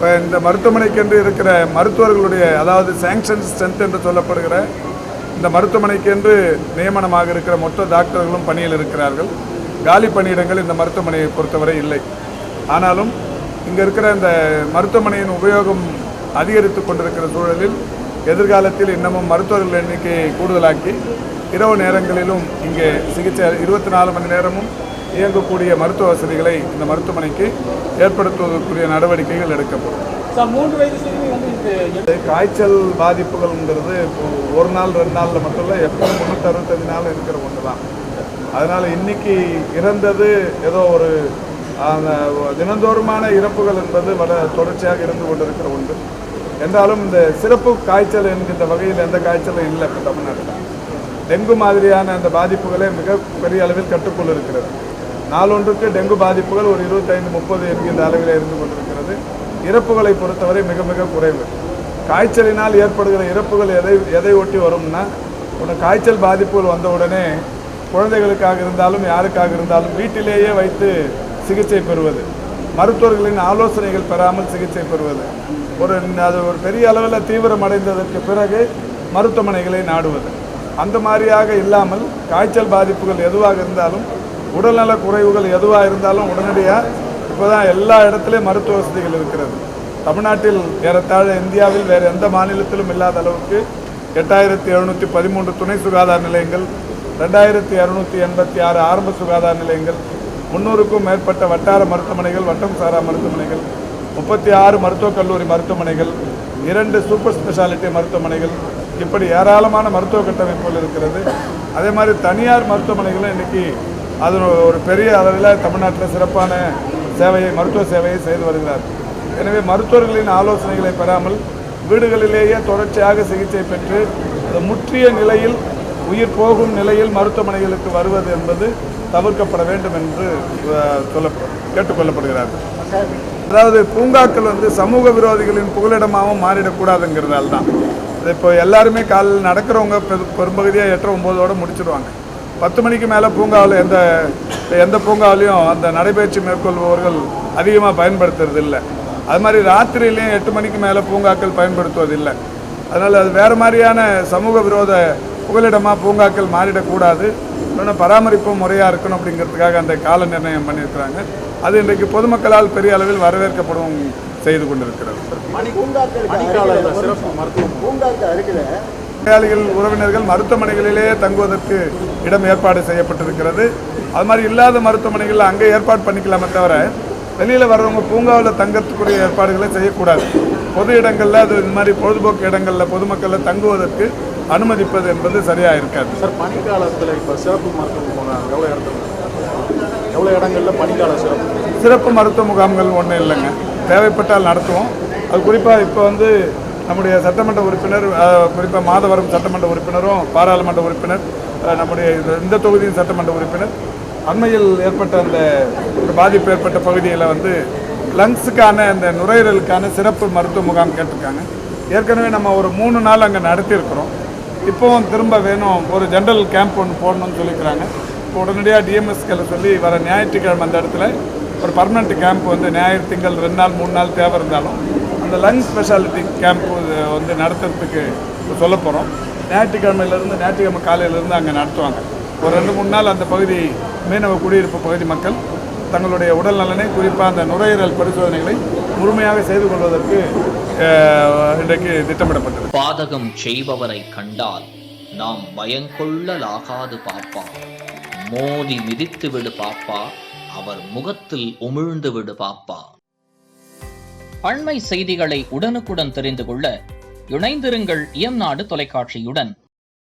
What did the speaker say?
இப்போ இந்த மருத்துவமனைக்கென்று இருக்கிற மருத்துவர்களுடைய அதாவது சாங்ஷன் ஸ்ட்ரென்த் என்று சொல்லப்படுகிற இந்த மருத்துவமனைக்கென்று நியமனமாக இருக்கிற மொத்த டாக்டர்களும் பணியில் இருக்கிறார்கள். காலி பணியிடங்கள் இந்த மருத்துவமனையை பொறுத்தவரை இல்லை. ஆனாலும் இங்கே இருக்கிற இந்த மருத்துவமனையின் உபயோகம் அதிகரித்து கொண்டிருக்கிற சூழலில் எதிர்காலத்தில் இன்னமும் மருத்துவர்கள் எண்ணிக்கையை கூடுதலாக்கி இரவு நேரங்களிலும் இங்கே சிகிச்சை 24 மணி நேரமும் இயங்கக்கூடிய மருத்துவ வசதிகளை இந்த மருத்துவமனைக்கு ஏற்படுத்துவதற்குரிய நடவடிக்கைகள் எடுக்கப்படும். காய்ச்சல் பாதிப்புகள்ங்கிறது இப்போ ஒரு நாள் 2 நாளில் மட்டும் இல்லை, எப்பவும் 365 நாள் இருக்கிற ஒன்று தான். அதனால் இன்னைக்கு இறந்தது ஏதோ ஒரு அந்த தினந்தோறுமான இறப்புகள் என்பது தொடர்ச்சியாக இருந்து கொண்டிருக்கிற ஒன்று. என்றாலும் இந்த சிறப்பு காய்ச்சல் என்கின்ற வகையில் எந்த காய்ச்சலும் இல்லை. இப்போ தமிழ்நாட்டில் டெங்கு மாதிரியான அந்த பாதிப்புகளே மிக பெரிய அளவில் கட்டுக்குள் இருக்கிறது. நாளொன்றுக்கு டெங்கு பாதிப்புகள் ஒரு 25-30 என்கின்ற அளவில் இருந்து கொண்டிருக்கிறது. இறப்புகளை பொறுத்தவரை மிக மிக குறைவு. காய்ச்சலினால் ஏற்படுகிற இறப்புகள் எதை ஒட்டி வரும்னா, ஒன்று காய்ச்சல் பாதிப்புகள் வந்தவுடனே குழந்தைகளுக்காக இருந்தாலும் யாருக்காக இருந்தாலும் வீட்டிலேயே வைத்து சிகிச்சை பெறுவது, மருத்துவர்களின் ஆலோசனைகள் பெறாமல் சிகிச்சை பெறுவது, அது ஒரு பெரிய அளவில் தீவிரமடைந்ததற்கு பிறகு மருத்துவமனைகளை நாடுவது, அந்த மாதிரியாக இல்லாமல் காய்ச்சல் பாதிப்புகள் எதுவாக இருந்தாலும் உடல்நல குறைவுகள் எதுவாக இருந்தாலும் உடனடியாக இப்போ தான் எல்லா இடத்துலையும் மருத்துவ வசதிகள் இருக்கிறது. தமிழ்நாட்டில் ஏறத்தாழ இந்தியாவில் வேறு எந்த மாநிலத்திலும் இல்லாத அளவுக்கு 8713 துணை சுகாதார நிலையங்கள், 2286 ஆரம்ப சுகாதார நிலையங்கள், 300க்கும் மேற்பட்ட வட்டார மருத்துவமனைகள், வட்டம் சாரா மருத்துவமனைகள், 36 மருத்துவக் கல்லூரி மருத்துவமனைகள், 2 சூப்பர் ஸ்பெஷாலிட்டி மருத்துவமனைகள், இப்படி ஏராளமான மருத்துவ கட்டமைப்புகள் இருக்கிறது. அதே மாதிரி தனியார் மருத்துவமனைகளும் இன்றைக்கி அது ஒரு பெரிய அளவில் தமிழ்நாட்டில் சிறப்பான மருத்துவ சேவையை செய்து வருகிறார். எனவே மருத்துவர்களின் ஆலோசனைகளை பெறாமல் வீடுகளிலேயே தொடர்ச்சியாக சிகிச்சை பெற்று முற்றிய நிலையில் உயிர் போகும் நிலையில் மருத்துவமனைகளுக்கு வருவது என்பது தவிர்க்கப்பட வேண்டும் என்று கேட்டுக்கொள்ளப்படுகிறார்கள். அதாவது பூங்காக்கள் சமூக விரோதிகளின் புகலிடமாகவும் மாறிடக்கூடாதுங்கிறதால தான். இப்போ எல்லாருமே காலையில் நடக்கிறவங்க பெரும்பகுதியாக 8-9 முடிச்சிடுவாங்க. 10 மணிக்கு மேலே பூங்காவில் எந்த பூங்காவிலையும் அந்த நடைபயிற்சி மேற்கொள்பவர்கள் அதிகமாக பயன்படுத்துறது இல்லை. அது மாதிரி ராத்திரியிலையும் 8 மணிக்கு மேலே பூங்காக்கள் பயன்படுத்துவதில்லை. அதனால் அது வேறு மாதிரியான சமூக விரோத புகலிடமாக பூங்காக்கள் மாறிடக்கூடாது, இன்னொன்று பராமரிப்பும் முறையாக இருக்கணும் அப்படிங்கிறதுக்காக அந்த கால நிர்ணயம் பண்ணியிருக்கிறாங்க. அது இன்றைக்கு பொதுமக்களால் பெரிய அளவில் வரவேற்கப்படும் செய்து கொண்டிருக்கிறது. நோயாளிகள் உறவினர்கள் மருத்துவமனைகளிலேயே தங்குவதற்கு இடம் ஏற்பாடு செய்யப்பட்டிருக்கிறது. அது மாதிரி இல்லாத மருத்துவமனைகளில் அங்கே ஏற்பாடு பண்ணிக்கலாமே தவிர வெளியில் வர்றவங்க பூங்காவில் தங்கறதுக்குரிய ஏற்பாடுகளை செய்யக்கூடாது. பொது இடங்களில் அது இந்த மாதிரி பொழுதுபோக்கு இடங்களில் பொதுமக்களில் தங்குவதற்கு அனுமதிப்பது என்பது சரியாக இருக்காது. சார், பனிக்காலத்தில் இப்போ சிறப்பு மருத்துவம் எவ்வளோ இடங்களில் பனிக்கால சிறப்பு மருத்துவ முகாம்கள் ஒன்றும் இல்லைங்க. தேவைப்பட்டால் நடத்துவோம். அது குறிப்பாக இப்போ நம்முடைய சட்டமன்ற உறுப்பினர், குறிப்பாக மாதவரம் சட்டமன்ற உறுப்பினரும் பாராளுமன்ற உறுப்பினர், நம்முடைய இந்த தொகுதியின் சட்டமன்ற உறுப்பினர் அண்மையில் ஏற்பட்ட அந்த ஒரு பாதிப்பு ஏற்பட்ட பகுதியில் லங்ஸுக்கான அந்த நுரையீரலுக்கான சிறப்பு மருத்துவ முகாம் கேட்டிருக்காங்க. ஏற்கனவே நம்ம ஒரு 3 நாள் அங்கே நடத்தியிருக்கிறோம். இப்போவும் திரும்ப வேணும், ஒரு ஜென்ரல் கேம்ப் ஒன்று போடணும்னு சொல்லிக்கிறாங்க. இப்போ உடனடியாக டிஎம்எஸ்களை சொல்லி வர ஞாயிற்றுக்கிழமை அந்த இடத்துல ஒரு பர்மனெண்ட் கேம்ப் ஞாயிறு திங்கள் 2 நாள் 3 நாள் தேவை இருந்தாலும் அந்த லங் ஸ்பெஷாலிட்டி கேம்ப் நடத்துறதுக்கு சொல்ல போகிறோம். ஞாயிற்றுக்கிழமை காலையிலேருந்து அங்கே நடத்துவாங்க. ஒரு 2-3 நாள் அந்த பகுதி மீனவ குடியிருப்பு பகுதி மக்கள் தங்களுடைய உடல் நலனை, குறிப்பாக அந்த நுரையீரல் பரிசோதனைகளை முழுமையாக செய்து கொள்வதற்கு இன்றைக்கு திட்டமிடப்பட்டது. பாதகம் செய்பவரை கண்டால் நாம் பயங்கொள்ளலாகாது பாப்பா, மோதி மிதித்து விடு பாப்பா, அவர் முகத்தில் உமிழ்ந்து விடு பாப்பா. அண்மை செய்திகளை உடனுக்குடன் தெரிந்து கொள்ள இணைந்திருங்கள் இயம்நாடு தொலைக்காட்சியுடன்.